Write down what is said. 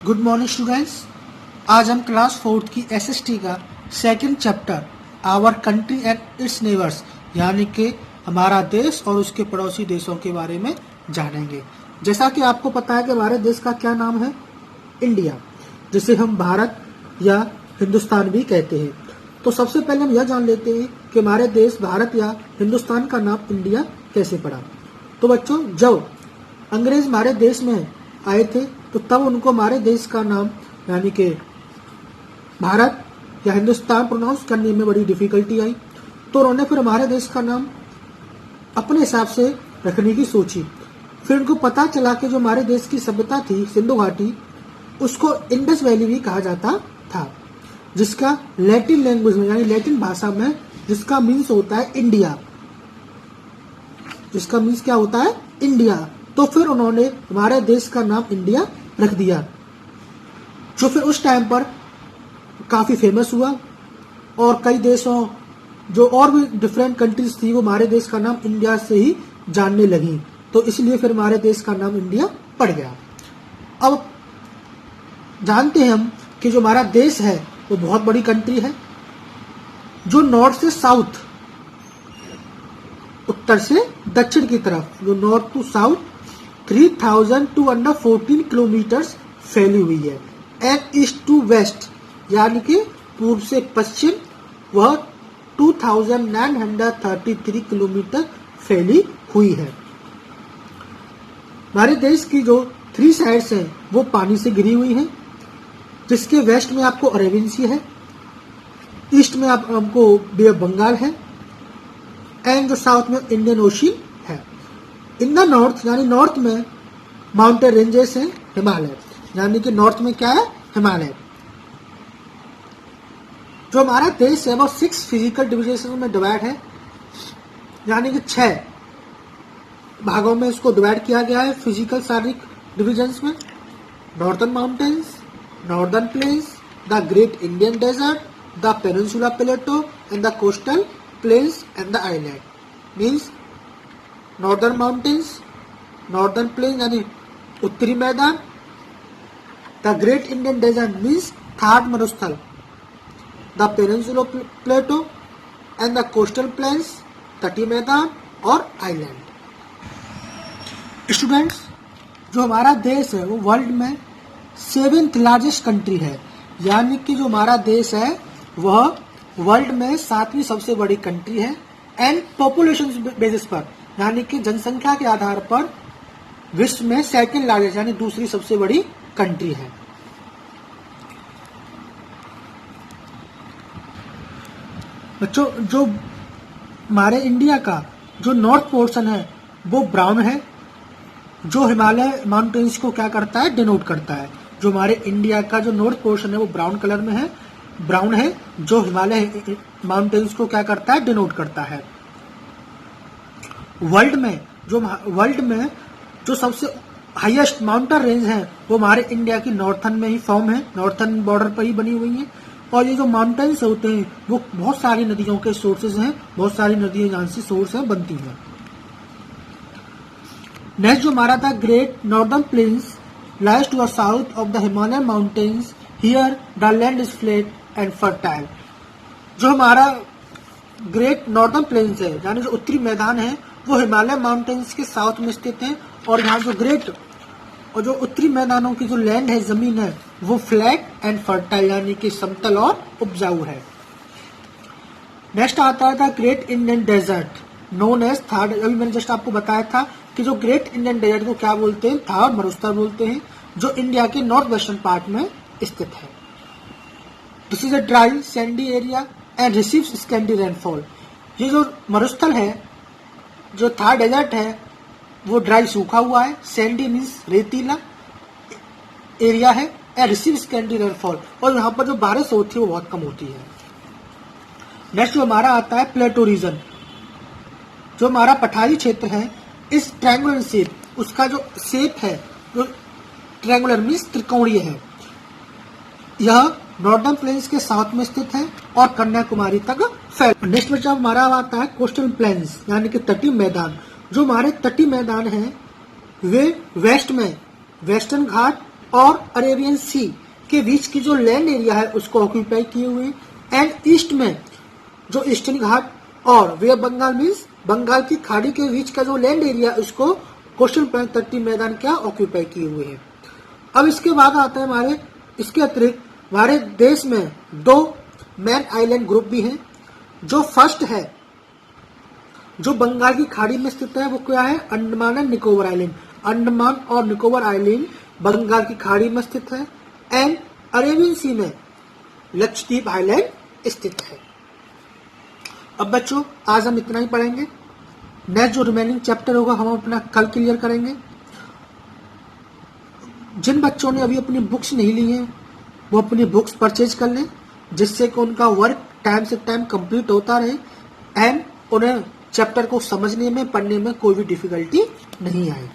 Good morning students. आज हम class 4th की एसएसटी का second chapter our country and its neighbours यानी कि हमारा देश और उसके पड़ोसी देशों के बारे में जानेंगे। जैसा कि आपको पता है कि हमारे देश का क्या नाम है, इंडिया, जिसे हम भारत या हिंदुस्तान भी कहते हैं। तो सबसे पहले हम यह जान लेते हैं कि हमारे देश भारत या हिंदुस्तान का नाम इंडिया कैसे पड़ा। तो बच्चों, जब अंग्रेज हमारे देश में आए थे तो तब उनको हमारे देश का नाम यानी कि भारत या हिंदुस्तान प्रोनाउंस करने में बड़ी डिफिकल्टी आई। तो उन्होंने फिर हमारे देश का नाम अपने हिसाब से रखने की सोची। फिर उनको पता चला कि जो हमारे देश की सभ्यता थी सिंधु घाटी, उसको इंडस वैली भी कहा जाता था, जिसका लैटिन लैंग्वेज में यानी लैटिन भाषा में जिसका मीन्स होता है इंडिया, जिसका मीन्स क्या होता है, इंडिया। तो फिर उन्होंने हमारे देश का नाम इंडिया रख दिया, जो फिर उस टाइम पर काफी फेमस हुआ और कई देशों जो और भी डिफरेंट कंट्रीज थी वो हमारे देश का नाम इंडिया से ही जानने लगी। तो इसलिए फिर हमारे देश का नाम इंडिया पड़ गया। अब जानते हैं हम कि जो हमारा देश है वो बहुत बड़ी कंट्री है, जो नॉर्थ से साउथ, उत्तर से दक्षिण की तरफ, जो नॉर्थ टू साउथ 3214 किलोमीटर्स फैली हुई है। एंड ईस्ट टू वेस्ट यानी कि पूर्व से पश्चिम वह 2933 किलोमीटर फैली हुई है। हमारे देश की जो 3 साइड्स हैं वो पानी से घिरी हुई हैं, जिसके वेस्ट में आपको अरेबियन सी है, ईस्ट में आपको बे ऑफ बंगाल है एंड जो साउथ में इंडियन ओशियन है। इन द नॉर्थ यानी नॉर्थ में माउंटेन रेंजेस हैं, हिमालय, यानी कि नॉर्थ में क्या है, हिमालय। जो हमारा देश है वो 6 फिजिकल डिविजन में डिवाइड है, यानी कि 6 भागों में इसको डिवाइड किया गया है फिजिकल शारीरिक डिविजन्स में। Northern mountains, northern plains, the great Indian desert, the peninsula plateau and the coastal plains and the island. Means northern mountains, northern plain यानी उत्तरी मैदान, the great Indian desert means Thar मरुस्थल, the peninsula plateau and the coastal plains तटीय मैदान और island. Students, जो हमारा देश है वो वर्ल्ड में 7th लार्जेस्ट कंट्री है, यानी कि जो हमारा देश है वह वर्ल्ड में 7वीं सबसे बड़ी कंट्री है। एंड पॉपुलेशन बेसिस पर यानी कि जनसंख्या के आधार पर विश्व में 2nd लार्जेस्ट यानी दूसरी सबसे बड़ी कंट्री है। बच्चों, जो हमारे इंडिया का जो नॉर्थ पोर्शन है वो ब्राउन है, जो हिमालय माउंटेन्स को क्या करता है, डिनोट करता है। जो हमारे इंडिया का जो नॉर्थ पोर्शन है वो ब्राउन कलर में है, ब्राउन है, जो हिमालय माउंटेन्स को क्या करता है, डिनोट करता है। वर्ल्ड में जो सबसे हाईएस्ट माउंटेन रेंज है वो हमारे इंडिया की नॉर्थन में ही फॉर्म है, नॉर्थन बॉर्डर पर ही बनी हुई है। और ये जो माउंटेन्स होते हैं वो बहुत सारी नदियों के सोर्सेज हैं, बहुत सारी नदियां यहाँ से सोर्स है बनती हैं। नेक्स्ट जो हमारा था, great northern plains lies to the south of the Himalayan mountains, here the land is flat and fertile. जो हमारा ग्रेट नॉर्दर्न प्लेन्स है यानी जो उत्तरी मैदान है वो हिमालय माउंटेन्स के साउथ में स्थित है, और यहाँ जो ग्रेट और जो उत्तरी मैदानों की जो लैंड है, जमीन है, वो फ्लैट एंड फर्टाइल यानी कि समतल और उपजाऊ है। नेक्स्ट आता है great Indian desert known as Thar. अभी मैंने जस्ट आपको बताया था कि जो ग्रेट इंडियन डेजर्ट को क्या बोलते हैं, थार मरुस्थल बोलते हैं, जो इंडिया के नॉर्थ वेस्टर्न पार्ट में स्थित है। This is a dry Sandy area and receives Scandi rainfall. ये जो मरुस्थल है, जो थार डेजर्ट है, वो ड्राई सूखा हुआ है, सैंडी मीन्स रेतीला एरिया है, एंड रिसीव स्कैंडी रेनफॉल, और यहाँ पर जो बारिश होती है वो बहुत कम होती है। नेक्स्ट जो हमारा आता है प्लेटो रीजन, जो हमारा पठारी क्षेत्र है, इस ट्रायंगुलर शेप, उसका जो शेप है जो ट्रायंगुलर मीन्स त्रिकोणीय है। यह नॉर्दर्न प्लेन्स के साउथ में स्थित है और कन्याकुमारी तक फैल। नेक्स्ट में जब हमारा आता है कोस्टल प्लेन्स यानी कि तटीय मैदान। जो हमारे तटीय मैदान है वे वेस्ट में वेस्टर्न घाट और अरेबियन सी के बीच की जो लैंड एरिया है उसको ऑक्यूपाई किए हुए हैं। एंड ईस्ट में जो ईस्टर्न घाट और वे बंगाल मीन्स बंगाल की खाड़ी के बीच का जो लैंड एरिया उसको कोस्टल प्लेन तटीय मैदान क्या ऑक्यूपाई किए हुए हैं। अब इसके बाद आता है हमारे इसके अतिरिक्त हमारे देश में दो मैन आइलैंड ग्रुप भी हैं। जो फर्स्ट है जो बंगाल की खाड़ी में स्थित है वो क्या है, अंडमान एंड निकोबार आइलैंड। अंडमान और निकोबार आइलैंड बंगाल की खाड़ी में स्थित है। एंड अरेबियन सी में लक्षद्वीप आइलैंड स्थित है। अब बच्चों आज हम इतना ही पढ़ेंगे। नेक्स्ट जो रिमेनिंग चैप्टर होगा हम अपना कल क्लियर करेंगे। जिन बच्चों ने अभी अपनी बुक्स नहीं ली हैं वो अपनी बुक्स परचेज कर लें, जिससे कि उनका वर्क टाइम से टाइम कंप्लीट होता रहे एंड उन्हें चैप्टर को समझने में पढ़ने में कोई भी डिफिकल्टी नहीं आए।